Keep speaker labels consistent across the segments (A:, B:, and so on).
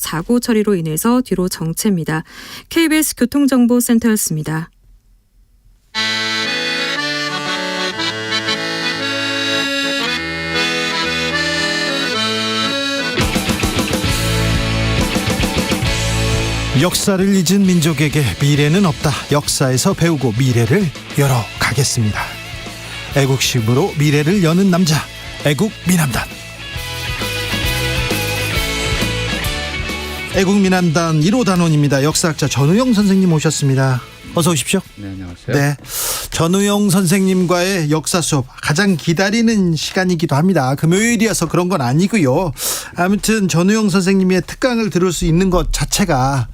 A: 사고 처리로 인해서 뒤로 정체입니다. KBS 교통정보센터였습니다.
B: 역사를 잊은 민족에게 미래는 없다. 역사에서 배우고 미래를 열어가겠습니다. 애국심으로 미래를 여는 남자, 애국미남단. 애국미남단 1호 단원입니다. 역사학자 전우영 선생님 오셨습니다. 어서 오십시오.
C: 네, 안녕하세요.
B: 네, 전우영 선생님과의 역사 수업 가장 기다리는 시간이기도 합니다. 금요일이어서 그런 건 아니고요. 아무튼 전우영 선생님의 특강을 들을 수 있는 것 자체가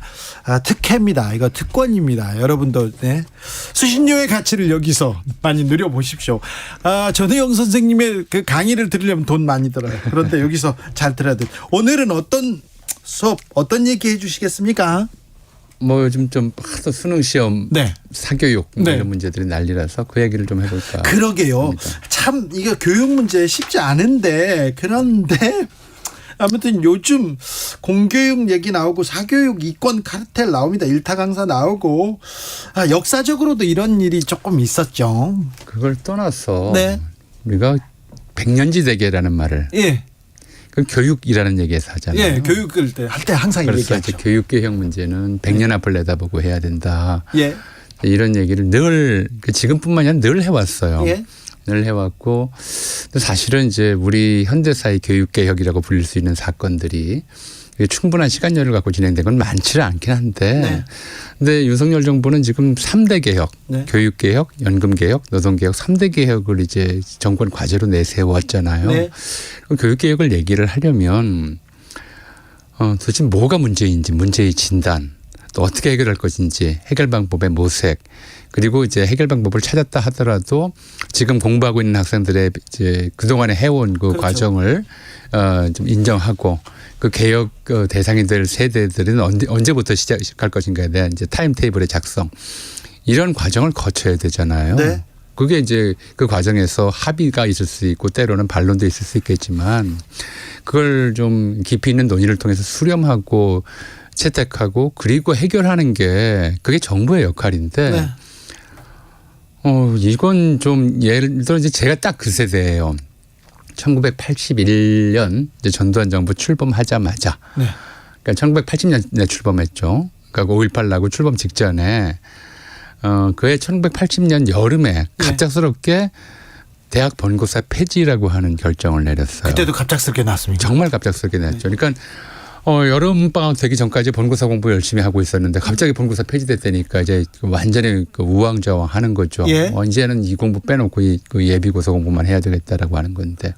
B: 특혜입니다. 이거 특권입니다. 여러분도 수신료의 가치를 여기서 많이 누려보십시오. 전우영 선생님의 그 강의를 들으려면 돈 많이 들어요. 그런데 여기서 잘 들어야 돼요. 오늘은 어떤 수업, 어떤 얘기 해주시겠습니까?
C: 뭐 요즘 좀 하도 수능 시험, 사교육 이런 문제들이 난리라서 그 얘기를 좀 해볼까.
B: 그러게요. 합니다. 참 이거 교육 문제 쉽지 않은데, 그런데 아무튼 요즘 공교육 얘기 나오고 사교육 이권 카르텔 나옵니다. 일타 강사 나오고 역사적으로도 이런 일이 조금 있었죠.
C: 그걸 떠나서 우리가 백년지대계라는 말을 그 교육이라는 얘기에서 하잖아요.
B: 예, 교육을 할 때 항상
C: 얘기하죠.
B: 이제
C: 교육개혁 문제는 100년 앞을 내다보고 해야 된다.
B: 예.
C: 이런 얘기를 늘 지금뿐만이 아니라 늘 해왔어요.
B: 예.
C: 늘 해왔고 사실은 이제 우리 현대사의 교육개혁이라고 불릴 수 있는 사건들이 충분한 시간여를 갖고 진행된 건 많지는 않긴 한데 근데 윤석열 정부는 지금 3대 개혁, 교육개혁, 연금개혁, 노동개혁 3대 개혁을 이제 정권 과제로 내세웠잖아요. 교육개혁을 얘기를 하려면 도대체 뭐가 문제인지, 문제의 진단, 또 어떻게 해결할 것인지, 해결 방법의 모색, 그리고 이제 해결 방법을 찾았다 하더라도 지금 공부하고 있는 학생들의 이제 그동안에 해온 그 과정을 좀 인정하고 그 개혁 대상이 될 세대들은 언제부터 시작할 것인가에 대한 이제 타임 테이블의 작성, 이런 과정을 거쳐야 되잖아요. 그게 이제 그 과정에서 합의가 있을 수 있고 때로는 반론도 있을 수 있겠지만 그걸 좀 깊이 있는 논의를 통해서 수렴하고 채택하고 그리고 해결하는 게 그게 정부의 역할인데 이건 좀 예를 들어 이제 제가 딱 그 세대예요. 1981년 이제 전두환 정부 출범하자마자 그러니까 1980년에 출범했죠. 그러니까 5.18 나고 출범 직전에 그해 1980년 여름에 갑작스럽게 대학 본고사 폐지라고 하는 결정을 내렸어요.
B: 그때도 갑작스럽게 났습니다.
C: 정말 갑작스럽게 났죠. 그러니까 여름방학 되기 전까지 본고사 공부 열심히 하고 있었는데 갑자기 본고사 폐지됐다니까 이제 완전히 우왕좌왕 하는 거죠. 이제는 이 공부 빼놓고 그 예비고사 공부만 해야 되겠다라고 하는 건데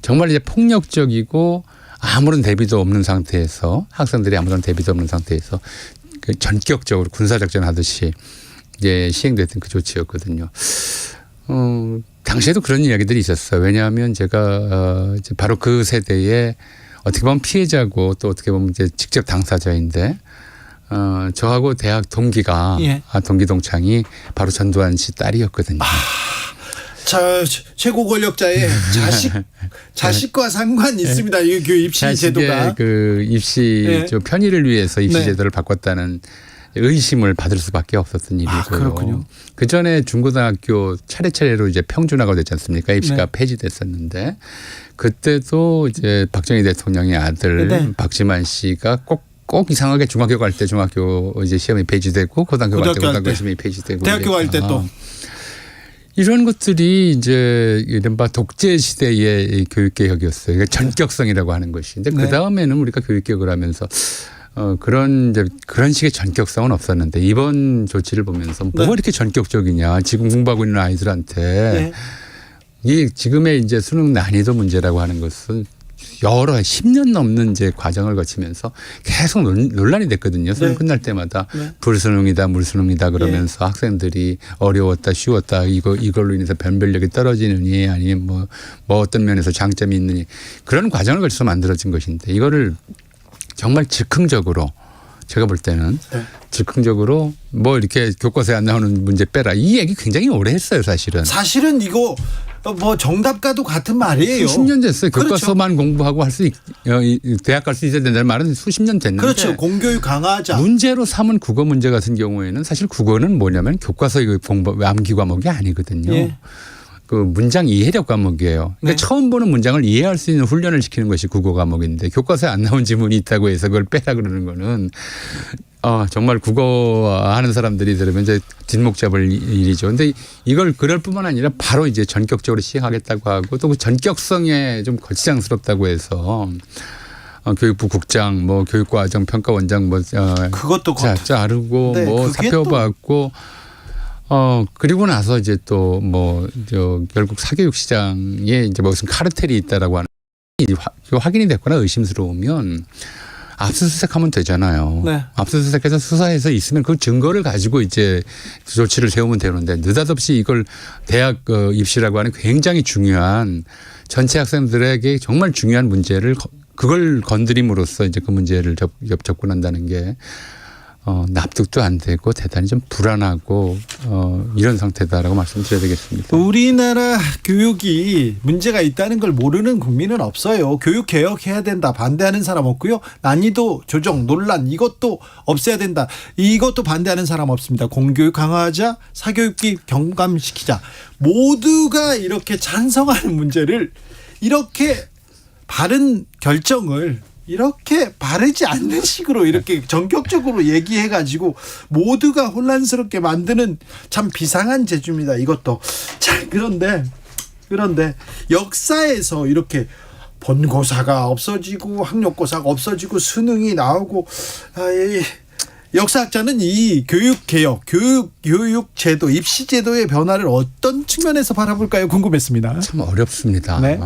C: 정말 이제 폭력적이고 아무런 대비도 없는 상태에서 학생들이 아무런 대비도 없는 상태에서 그 전격적으로 군사작전 하듯이 이제 시행됐던 그 조치였거든요. 당시에도 그런 이야기들이 있었어요. 왜냐하면 제가 바로 그 세대에 어떻게 보면 피해자고 또 어떻게 보면 이제 직접 당사자인데 저하고 대학 동기가 동기 동창이 바로 전두환 씨 딸이었거든요.
B: 최고 권력자의 자식과 상관이 있습니다. 이 입시 제도가
C: 그 입시 편의를 위해서 입시 제도를 바꿨다는 의심을 받을 수밖에 없었던 일이고요.
B: 그렇군요.
C: 그 전에 중고등학교 차례차례로 이제 평준화가 됐지 않습니까? 입시가 폐지됐었는데 그때도 이제 박정희 대통령의 아들 박지만 씨가 꼭 이상하게 중학교 갈 때 중학교 이제 시험이 폐지되고 고등학교 갈 때 고등학교 시험이 폐지되고
B: 대학교 갈 때 또
C: 이런 것들이 이제 이른바 독재 시대의 교육개혁이었어요. 그러니까 전격성이라고 하는 것인데 그 다음에는 우리가 교육개혁을 하면서 그런 식의 전격성은 없었는데 이번 조치를 보면서 뭐가 이렇게 전격적이냐. 지금 공부하고 있는 아이들한테 이 지금의 이제 수능 난이도 문제라고 하는 것은 여러 10년 넘는 이제 과정을 거치면서 계속 논란이 됐거든요. 수능 끝날 때마다 불수능이다, 물수능이다 그러면서 학생들이 어려웠다, 쉬웠다 이걸로 인해서 변별력이 떨어지느니 아니면 뭐 어떤 면에서 장점이 있느니 그런 과정을 거쳐서 만들어진 것인데 이거를 정말 즉흥적으로 제가 볼 때는 즉흥적으로 뭐 이렇게 교과서에 안 나오는 문제 빼라 이 얘기 굉장히 오래 했어요. 사실은
B: 이거 뭐 정답과도 같은 말이에요.
C: 수십 년 됐어요.
B: 그렇죠.
C: 교과서만 공부하고 할 수 대학 갈 수 있어야 된다는 말은 수십 년 됐는데.
B: 그렇죠. 공교육 강화하자.
C: 문제로 삼은 국어 문제 같은 경우에는 사실 국어는 뭐냐면 교과서 공부 암기 과목이 아니거든요.
B: 예.
C: 그 문장 이해력 과목이에요. 그러니까
B: 네.
C: 처음 보는 문장을 이해할 수 있는 훈련을 시키는 것이 국어 과목인데 교과서에 안 나온 지문이 있다고 해서 그걸 빼라 그러는 거는 정말 국어 하는 사람들이 들으면 이제 뒷목 잡을 일이죠. 근데 이걸 그럴 뿐만 아니라 바로 이제 전격적으로 시행하겠다고 하고 또 그 전격성에 좀 거치장스럽다고 해서 교육부 국장, 뭐 교육과정평가원장 뭐
B: 그것도
C: 자르고
B: 네,
C: 뭐
B: 그게
C: 사표
B: 또
C: 받고 그리고 나서 이제 또 뭐 결국 사교육 시장에 이제 무슨 카르텔이 있다라고 하는 확인이 됐거나 의심스러우면 압수수색하면 되잖아요.
B: 네.
C: 압수수색해서 수사해서 있으면 그 증거를 가지고 이제 조치를 세우면 되는데 느닷없이 이걸 대학 입시라고 하는 굉장히 중요한 전체 학생들에게 정말 중요한 문제를 그걸 건드림으로써 이제 그 문제를 접근한다는 게 납득도 안 되고 대단히 좀 불안하고 이런 상태다라고 말씀드려야 되겠습니다.
B: 우리나라 교육이 문제가 있다는 걸 모르는 국민은 없어요. 교육 개혁해야 된다 반대하는 사람 없고요. 난이도 조정 논란 이것도 없애야 된다. 이것도 반대하는 사람 없습니다. 공교육 강화하자, 사교육비 경감시키자. 모두가 이렇게 찬성하는 문제를 이렇게 바른 결정을 이렇게 바르지 않는 식으로 이렇게 전격적으로 얘기해가지고 모두가 혼란스럽게 만드는 참 비상한 제주입니다. 이것도. 자, 그런데 역사에서 이렇게 본고사가 없어지고 학력고사가 없어지고 수능이 나오고 역사학자는 이 교육개혁, 교육제도, 입시제도의 변화를 어떤 측면에서 바라볼까요? 궁금했습니다.
C: 참 어렵습니다.
B: 네.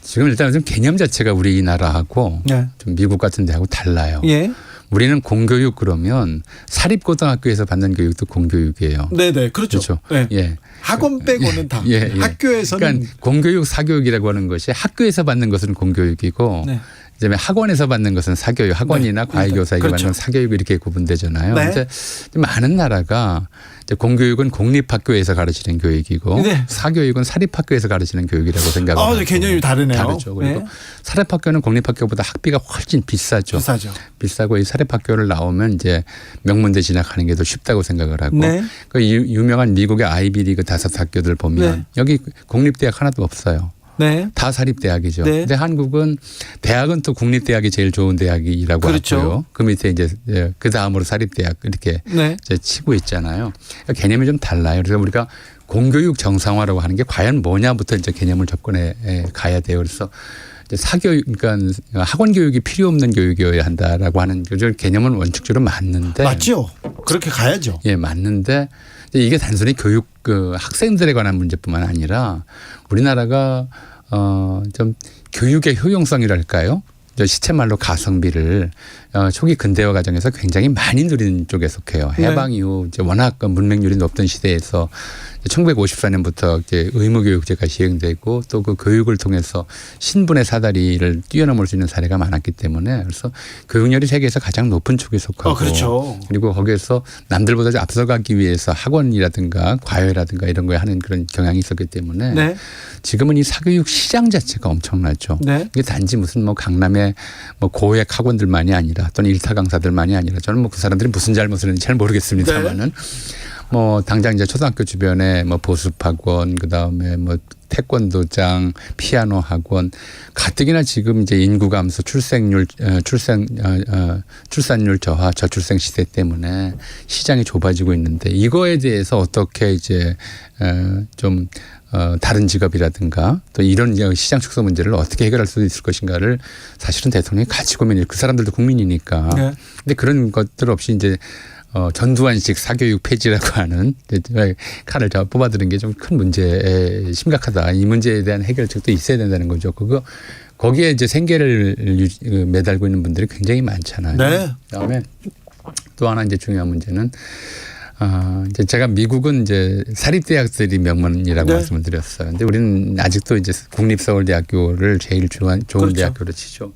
C: 지금 일단 좀 개념 자체가 우리나라하고
B: 네.
C: 좀 미국 같은 데하고 달라요.
B: 예.
C: 우리는 공교육 그러면 사립고등학교에서 받는 교육도 공교육이에요.
B: 네네. 그렇죠. 네.
C: 예.
B: 학원 빼고는 다.
C: 예.
B: 학교에서는.
C: 그러니까 공교육, 사교육이라고 하는 것이 학교에서 받는 것은 공교육이고
B: 네.
C: 그다음에 학원에서 받는 것은 사교육, 학원이나
B: 네.
C: 과외교사에게
B: 그렇죠.
C: 받는 사교육 이렇게 구분되잖아요.
B: 네.
C: 그래서 많은 나라가 이제 공교육은 공립학교에서 가르치는 교육이고
B: 네.
C: 사교육은 사립학교에서 가르치는 교육이라고 생각을 하고
B: 개념이 다르네요.
C: 다르죠. 그리고
B: 네.
C: 사립학교는 공립학교보다 학비가 훨씬 비싸죠. 비싸고 이 사립학교를 나오면 이제 명문대 진학하는 게 더 쉽다고 생각을 하고
B: 네.
C: 그 유명한 미국의 아이비리그 5학교들 보면
B: 네.
C: 여기 공립대학 하나도 없어요.
B: 네.
C: 다 사립대학이죠.
B: 네.
C: 근데 한국은 대학은 또 국립대학이 제일 좋은 대학이라고
B: 그렇죠.
C: 하고요. 그 밑에 이제 그 다음으로 사립대학 이렇게
B: 네.
C: 이제 치고 있잖아요. 그러니까 개념이 좀 달라요. 그래서 우리가 공교육 정상화라고 하는 게 과연 뭐냐부터 이제 개념을 접근해 가야 돼요. 그래서 이제 사교육, 그러니까 학원 교육이 필요 없는 교육이어야 한다라고 하는 개념은 원칙적으로 맞는데.
B: 맞죠. 그렇게 가야죠.
C: 예, 맞는데 이게 단순히 교육 학생들에 관한 문제뿐만 아니라 우리나라가 좀 교육의 효용성이랄까요? 시체말로 가성비를 초기 근대화 과정에서 굉장히 많이 누린 쪽에 속해요. 해방 이후 이제 워낙 문맹률이 높던 시대에서 1954년부터 이제 의무교육제가 시행되고 또 그 교육을 통해서 신분의 사다리를 뛰어넘을 수 있는 사례가 많았기 때문에 그래서 교육열이 세계에서 가장 높은 축에 속하고
B: 그렇죠.
C: 그리고 거기에서 남들보다 앞서가기 위해서 학원이라든가 과외라든가 이런 거에 하는 그런 경향이 있었기 때문에
B: 네.
C: 지금은 이 사교육 시장 자체가 엄청나죠.
B: 네.
C: 이게 단지 무슨 뭐 강남의 뭐 고액 학원들만이 아니라 또는 일타 강사들만이 아니라 저는 뭐 그 사람들이 무슨 잘못을 했는지 잘 모르겠습니다만은
B: 네.
C: 뭐 당장 이제 초등학교 주변에 뭐 보습학원 그다음에 뭐 태권도장, 피아노 학원 가뜩이나 지금 이제 인구 감소, 출산율 저하, 저출생 시대 때문에 시장이 좁아지고 있는데 이거에 대해서 어떻게 이제 좀 다른 직업이라든가 또 이런 시장 축소 문제를 어떻게 해결할 수 있을 것인가를 사실은 대통령이 같이 고민해요. 그 사람들도 국민이니까.
B: 네.
C: 근데 그런 것들 없이 이제 전두환식 사교육 폐지라고 하는 칼을 뽑아드는 게 좀 큰 문제, 심각하다. 이 문제에 대한 해결책도 있어야 된다는 거죠. 거기에 이제 생계를 매달고 있는 분들이 굉장히 많잖아요.
B: 네.
C: 그다음에 또 하나 이제 중요한 문제는 이제 제가 미국은 이제 사립대학들이 명문이라고
B: 네.
C: 말씀을 드렸어요. 근데 우리는 아직도 이제 국립서울대학교를 제일 좋은
B: 그렇죠.
C: 대학교로 치죠.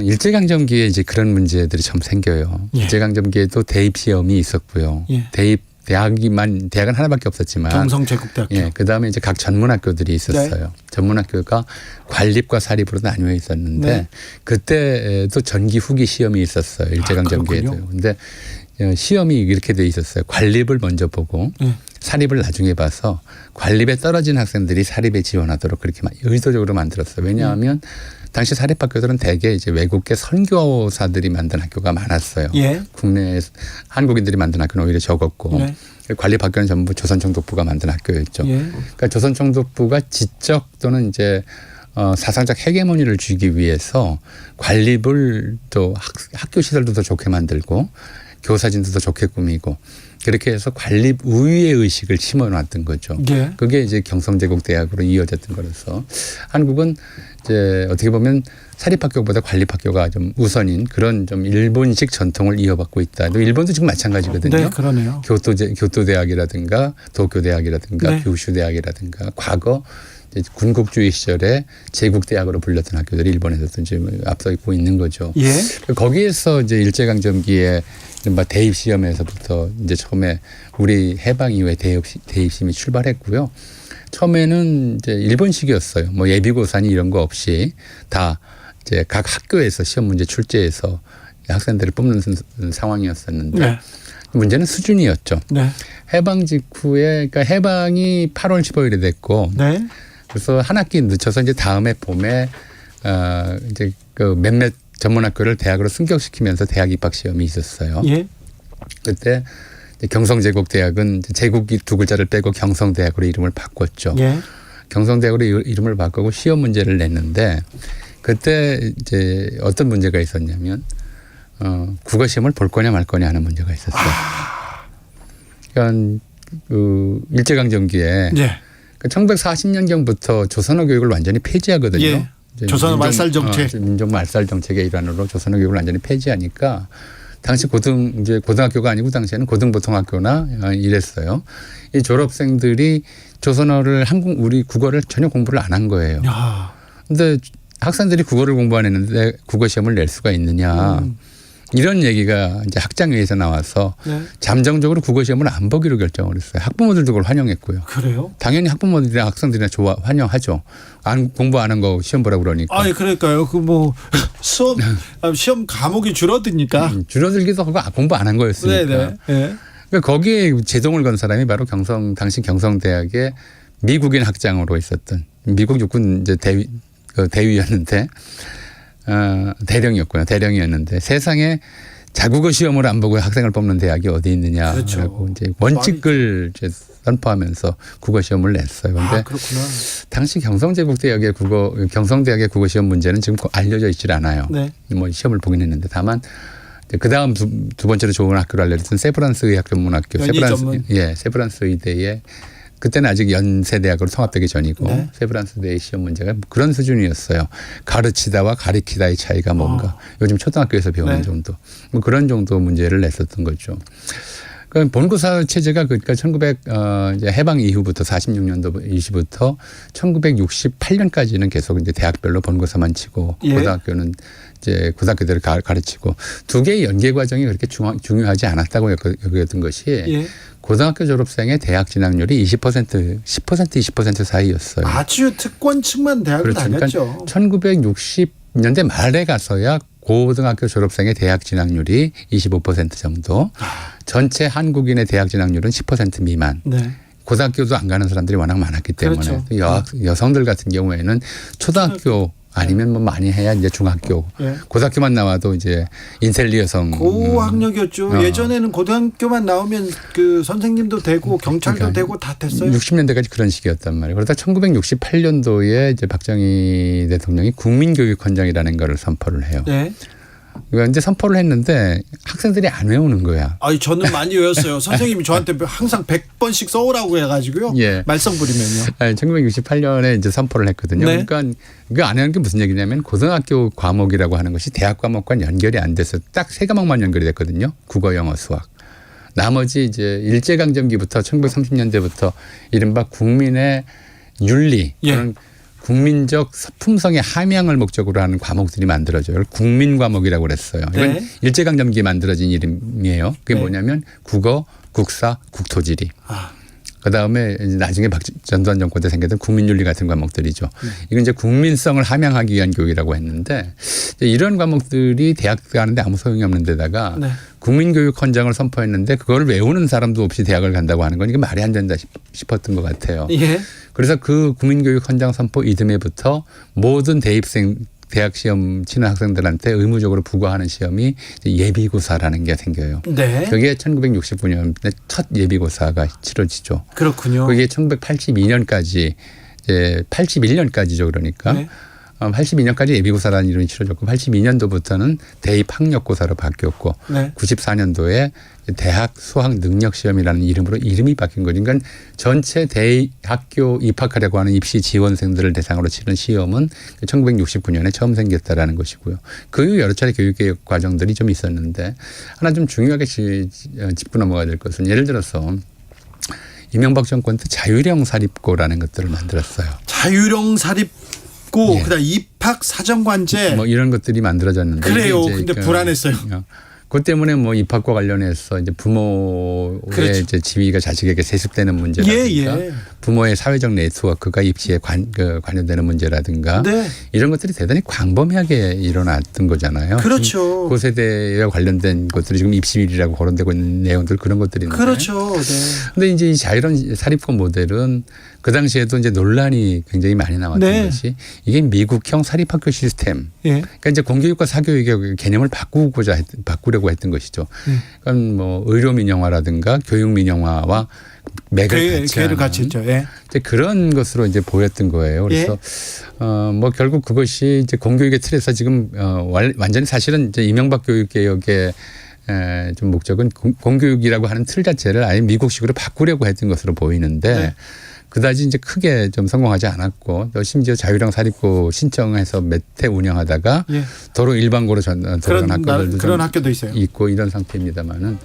C: 일제강점기에 이제 그런 문제들이 좀 생겨요.
B: 예.
C: 일제강점기에도 대입 시험이 있었고요.
B: 예.
C: 대입 대학은 하나밖에 없었지만
B: 경성제국대학교.
C: 예, 그다음에 이제 각 전문학교들이 있었어요.
B: 네.
C: 전문학교가 관립과 사립으로 나뉘어 있었는데
B: 네.
C: 그때도 전기 후기 시험이 있었어요. 일제강점기에도.
B: 그렇군요.
C: 근데 시험이 이렇게 돼 있었어요. 관립을 먼저 보고
B: 네.
C: 사립을 나중에 봐서 관립에 떨어진 학생들이 사립에 지원하도록 그렇게 의도적으로 만들었어요. 왜냐하면 당시 사립학교들은 대개 이제 외국계 선교사들이 만든 학교가 많았어요.
B: 예.
C: 국내 한국인들이 만든 학교는 오히려 적었고
B: 네.
C: 관립학교는 전부 조선총독부가 만든 학교였죠.
B: 예.
C: 그러니까 조선총독부가 지적 또는 이제 사상적 헤게모니를 주기 위해서 관립을 또 학교 시설도 더 좋게 만들고 교사진도 더 좋게 꾸미고 그렇게 해서 관립 우위의 의식을 심어놨던 거죠.
B: 예.
C: 그게 이제 경성제국대학으로 이어졌던 거라서 한국은 이제 어떻게 보면 사립학교보다 관립학교가 좀 우선인 그런 좀 일본식 전통을 이어받고 있다. 또 일본도 지금 마찬가지거든요.
B: 네, 그러네요.
C: 교토대학이라든가 도쿄대학이라든가
B: 네.
C: 규슈대학이라든가 과거 이제 군국주의 시절에 제국대학으로 불렸던 학교들이 일본에서도 지금 앞서 있고 있는 거죠.
B: 예.
C: 거기에서 이제 일제강점기에 이른바 대입시험에서부터 이제 처음에 우리 해방 이후에 대입심이 출발했고요. 처음에는 이제 일본식이었어요. 뭐 예비고사니 이런 거 없이 다 이제 각 학교에서 시험 문제 출제해서 학생들을 뽑는 상황이었었는데
B: 네.
C: 문제는 수준이었죠.
B: 네.
C: 해방 직후에 그러니까 해방이 8월 15일에 됐고
B: 네.
C: 그래서 한 학기 늦춰서 이제 다음에 봄에 이제 그 몇몇 전문학교를 대학으로 승격시키면서 대학 입학 시험이 있었어요.
B: 예.
C: 그때 경성제국대학은 제국이 두 글자를 빼고 경성대학으로 이름을 바꿨죠.
B: 예.
C: 경성대학으로 이름을 바꾸고 시험 문제를 냈는데 그때 이제 어떤 문제가 있었냐면 국어 시험을 볼 거냐 말 거냐 하는 문제가 있었어요. 그러니까 그 일제강점기에
B: 예.
C: 1940년경부터 조선어 교육을 완전히 폐지하거든요.
B: 예.
C: 이제
B: 조선어 말살 정책.
C: 민족 말살 정책의 일환으로 조선어 교육을 완전히 폐지하니까 당시 이제 고등학교가 아니고 당시에는 고등보통학교나 이랬어요. 이 졸업생들이 조선어를 우리 국어를 전혀 공부를 안 한 거예요.
B: 야.
C: 근데 학생들이 국어를 공부 안 했는데 국어 시험을 낼 수가 있느냐. 이런 얘기가 이제 학장회의에서 나와서
B: 네.
C: 잠정적으로 국어 시험을 안 보기로 결정을 했어요. 학부모들도 그걸 환영했고요.
B: 그래요?
C: 당연히 학부모들이나 학생들이나 환영하죠. 공부 안 한 거 시험 보라고 그러니까.
B: 아니 그러니까요. 그 뭐 시험 과목이 줄어드니까.
C: 줄어들기도 하고 공부 안 한 거였으니까.
B: 네네. 네.
C: 그러니까 거기에 제동을 건 사람이 바로 당시 경성대학의 미국인 학장으로 있었던 미국 육군 이제 대위였는데 대령이었는데 세상에 자국어 시험을 안 보고 학생을 뽑는 대학이 어디 있느냐라고
B: 그렇죠.
C: 이제 원칙을 이제 선포하면서 국어 시험을 냈어요. 그런데
B: 그렇구나.
C: 당시 경성대학의 국어 시험 문제는 지금 알려져 있질 않아요.
B: 네.
C: 뭐 시험을 보긴 했는데 다만 그 다음 두 번째로 좋은 학교를 알려졌던 세브란스 의학 전문학교, 세브란스 의대에 그때는 아직 연세대학으로 통합되기 전이고
B: 네.
C: 세브란스 대의 시험 문제가 그런 수준이었어요. 가르치다와 가리키다의 차이가 뭔가. 요즘 초등학교에서 배우는
B: 네.
C: 정도. 뭐 그런 정도 문제를 냈었던 거죠. 그러니까 본고사 체제가 그러니까 이제 해방 이후부터 46년도 이시부터 1968년까지는 계속 이제 대학별로 본고사만 치고
B: 예.
C: 고등학교는 이제 고등학교들을 가르치고 두 개의 연계 과정이 그렇게 중요하지 않았다고 여겼던 것이
B: 예.
C: 고등학교 졸업생의 대학 진학률이 10% 20% 사이였어요.
B: 아주 특권층만 대학을
C: 그렇죠.
B: 다녔죠.
C: 그러니까 1960년대 말에 가서야 고등학교 졸업생의 대학 진학률이 25% 정도, 전체 한국인의 대학 진학률은 10% 미만.
B: 네.
C: 고등학교도 안 가는 사람들이 워낙 많았기 때문에
B: 그렇죠.
C: 여성들 같은 경우에는 초등학교 아니면 뭐 많이 해야 이제 중학교,
B: 네.
C: 고등학교만 나와도 이제 인텔리 여성.
B: 고학력이었죠. 예전에는 고등학교만 나오면 그 선생님도 되고 경찰도
C: 그러니까
B: 되고 다 됐어요.
C: 60년대까지 그런 시기였단 말이에요. 그러다 1968년도에 이제 박정희 대통령이 국민교육헌장이라는 거를 선포를 해요.
B: 네.
C: 그러니까 이제 선포를 했는데 학생들이 안 외우는 거야.
B: 아니 저는 많이 외웠어요. 선생님이 저한테 항상 100번씩 써오라고 해가지고요.
C: 예.
B: 말썽 부리면요.
C: 1968년에 이제 선포를 했거든요.
B: 네.
C: 그러니까 그 안 하는 게 무슨 얘기냐면 고등학교 과목이라고 하는 것이 대학 과목과 연결이 안 돼서 딱 세 과목만 연결이 됐거든요. 국어, 영어, 수학. 나머지 이제 일제강점기부터 1930년대부터 이른바 국민의 윤리
B: 예.
C: 또는 국민적 품성의 함양을 목적으로 하는 과목들이 만들어져요. 국민 과목이라고 그랬어요. 이건
B: 네.
C: 일제강점기에 만들어진 이름이에요. 그게
B: 네.
C: 뭐냐면 국어, 국사, 국토지리. 그다음에 나중에 전두환 정권 때 생겼던 국민윤리 같은 과목들이죠. 이건 이제 국민성을 함양하기 위한 교육이라고 했는데 이런 과목들이 대학 가는데 아무 소용이 없는 데다가
B: 네.
C: 국민교육 헌장을 선포했는데 그걸 외우는 사람도 없이 대학을 간다고 하는 건 이게 말이 안 된다 싶었던 것 같아요.
B: 예.
C: 그래서 그 국민교육 헌장 선포 이듬해부터 모든 대입생 대학 시험 치는 학생들한테 의무적으로 부과하는 시험이 예비고사라는 게 생겨요.
B: 네.
C: 그게 1969년에 첫 예비고사가 치러지죠.
B: 그렇군요.
C: 그게 1982년까지 이제 81년까지죠. 그러니까
B: 네.
C: 82년까지 예비고사라는 이름이 치러졌고 82년도부터는 대입학력고사로 바뀌었고
B: 네.
C: 94년도에 대학 수학 능력 시험이라는 이름으로 이름이 바뀐 거죠. 그러니까 전체 대학교 입학하려고 하는 입시 지원생들을 대상으로 치른 시험은 1969년에 처음 생겼다라는 것이고요. 그 이후 여러 차례 교육개혁 과정들이 좀 있었는데 하나 좀 중요하게 짚고 넘어가야 될 것은 예를 들어서 이명박 정권 때 자율형 사립고라는 것들을 만들었어요.
B: 자율형 사립고
C: 예.
B: 그다음 입학 사정관제
C: 뭐 이런 것들이 만들어졌는데
B: 그래요.
C: 이게 이제
B: 근데 불안했어요.
C: 그 때문에 뭐 입학과 관련해서 이제 부모의
B: 그렇죠.
C: 이제 지위가 자식에게 세습되는 문제라든가
B: 예.
C: 부모의 사회적 네트워크가 입시에 관여되는 문제라든가
B: 네.
C: 이런 것들이 대단히 광범위하게 일어났던 거잖아요.
B: 그렇죠.
C: 그 세대와 관련된 것들이 지금 입시비리라고 거론되고 있는 내용들 그런 것들인데.
B: 그렇죠. 네.
C: 근데 이제 이 자율형 사립고 모델은 그 당시에도 이제 논란이 굉장히 많이 나왔던
B: 네.
C: 것이 이게 미국형 사립학교 시스템.
B: 예.
C: 그러니까 이제 공교육과 사교육의 개념을 바꾸려고 했던 것이죠. 그러니까 뭐 의료 민영화라든가 교육 민영화와 맥을
B: 개를 같이 했죠. 예.
C: 이제 그런 것으로 이제 보였던 거예요. 그래서 뭐 결국 그것이 이제 공교육의 틀에서 지금 완전히 사실은 이제 이명박 교육개혁의 좀 목적은 공교육이라고 하는 틀 자체를 아예 미국식으로 바꾸려고 했던 것으로 보이는데
B: 네.
C: 그다지 이제 크게 좀 성공하지 않았고 또 심지어 자율형 사립고 신청해서 몇 해 운영하다가
B: 예.
C: 도로 일반고로 들어간 학교들도
B: 그런
C: 좀
B: 학교도 있어요.
C: 있고 이런 상태입니다만은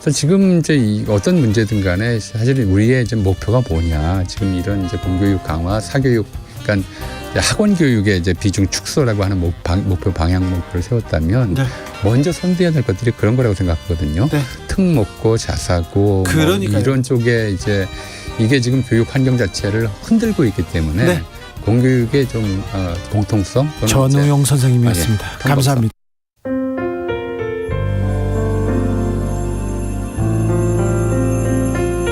C: 그래서 지금 이제 어떤 문제든 간에 사실은 우리의 이제 목표가 뭐냐 지금 이런 이제 공교육 강화 사교육 그러니까 학원 교육의 이제 비중 축소라고 하는 목표 방향 목표를 세웠다면
B: 네.
C: 먼저 손대야 될 것들이 그런 거라고 생각하거든요.
B: 네.
C: 특목고, 자사고, 뭐
B: 그러니까요.
C: 이런 쪽에 이제 이게 지금 교육 환경 자체를 흔들고 있기 때문에
B: 네.
C: 공교육의 좀 공통성.
B: 전우용 선생님이었습니다.
C: 아, 예.
B: 감사합니다.